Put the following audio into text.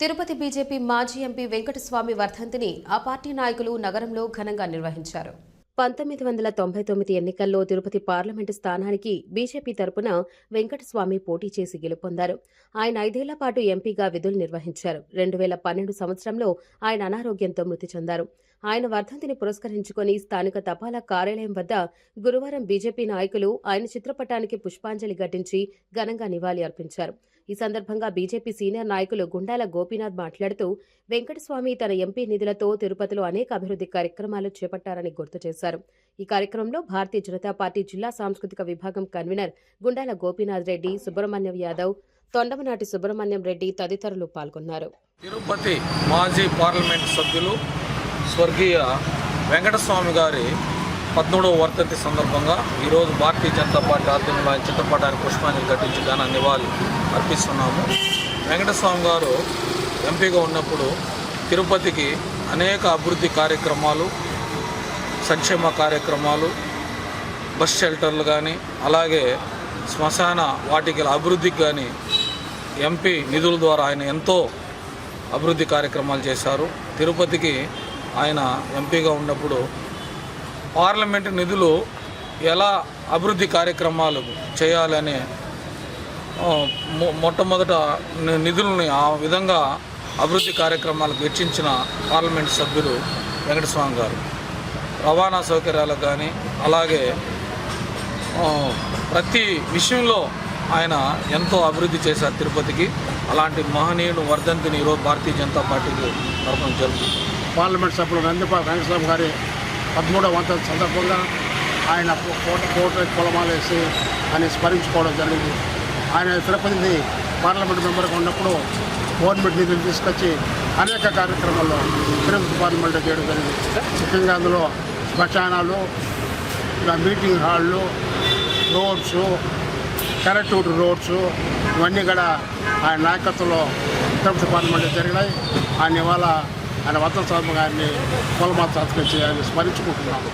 Tirupati BJP మాజీ MP Venkataswamy వర్ధంతిని ఆ పార్టీ నాయకులు నగరంలో ఘనంగా నిర్వహించారు. 1999 ఎన్నికల్లో తిరుపతి పార్లమెంటు స్థానానికి బీజేపీ తరపున వెంకటస్వామి పోటీ చేసి గెలుపొందారు. ఆయన 5 ఏళ్ల పాటు ఎంపీగా విధులు నిర్వహించారు. 2012 సంవత్సరంలో ఆయన అనారోగ్యంతో మృతి చెందారు. ఆయన వర్ధంతిని పురస్కరించుకుని స్థానిక తపాలా కార్యాలయం వద్ద గురువారం బీజేపీ నాయకులు ఆయన చిత్రపటానికి పుష్పాంజలి ఘటించి ఘనంగా నివాళి అర్పించారు. ఈ సందర్భంగా బీజేపీ సీనియర్ నాయకులు గుండాల గోపీనాథ్ మాట్లాడుతూ వెంకటస్వామి తన ఎంపీ నిధులతో తిరుపతిలో అనేక అభివృద్ధి కార్యక్రమాలు చేపట్టారని గుర్తు చేశారు. ఈ కార్యక్రమంలో భారతీయ జనతా పార్టీ జిల్లా సాంస్కృతిక విభాగం కన్వీనర్ గుండాల గోపీనాథ్ రెడ్డి, సుబ్రహ్మణ్యం యాదవ్, తొండమనాటి సుబ్రహ్మణ్యం రెడ్డి తదితరులు పాల్గొన్నారు. తిరుపతి మాజీ పార్లమెంట్ సభ్యులు స్వర్గీయ వెంకటస్వామి గారి 13వ వర్ధంతి సందర్భంగా ఈరోజు భారతీయ జనతా పార్టీ ఆధ్వర్యంలో ఆయన చిత్రపటానికి పుష్పాంజలి ఘటించి ఘన నివాళి అర్పిస్తున్నాము. వెంకటస్వామి గారు ఎంపీగా ఉన్నప్పుడు తిరుపతికి అనేక అభివృద్ధి కార్యక్రమాలు, సంక్షేమ కార్యక్రమాలు, బస్ షెల్టర్లు కానీ అలాగే శ్మశాన వాటికల అభివృద్ధికి కానీ ఎంపీ నిధుల ద్వారా ఆయన ఎంతో అభివృద్ధి కార్యక్రమాలు చేశారు. తిరుపతికి ఆయన ఎంపీగా ఉన్నప్పుడు పార్లమెంటు నిధులు ఎలా అభివృద్ధి కార్యక్రమాలు చేయాలని మొట్టమొదట నిధులని ఆ విధంగా అభివృద్ధి కార్యక్రమాలకు వెచ్చించిన పార్లమెంటు సభ్యులు వెంకటస్వామి గారు. రవాణా సౌకర్యాలకు కానీ అలాగే ప్రతి విషయంలో ఆయన ఎంతో అభివృద్ధి చేశారు తిరుపతికి. అలాంటి మహనీయుడు వర్ధంతిని ఈరోజు భారతీయ జనతా పార్టీకి తరఫున జరుపుతుంది. పార్లమెంట్ సభ్యులు నందిపాటి వెంకటస్వామి గారి 13వ వర్ధంతి సందర్భంగా ఆయన కోట కులమాలేసి ఆయన స్మరించుకోవడం జరిగింది. ఆయన తిరుపతి పార్లమెంట్ మెంబర్గా ఉన్నప్పుడు గవర్నమెంట్ నిధులు తీసుకొచ్చి అనేక కార్యక్రమాల్లో తిరుపతి పార్లమెంట్లో చేయడం జరిగింది. ముఖ్యంగా అందులో శ్మశానాలు, మీటింగ్ హాళ్ళు, రోడ్స్, కనెక్టివిటీ రోడ్స్ ఇవన్నీ కూడా ఆయన నాయకత్వంలో తిరుపతి పార్లమెంట్లో జరిగినాయి. ఆయన ఇవాళ ఆయన వర్ధంతి గారిని కులమాత ఆయన స్మరించుకుంటున్నాము.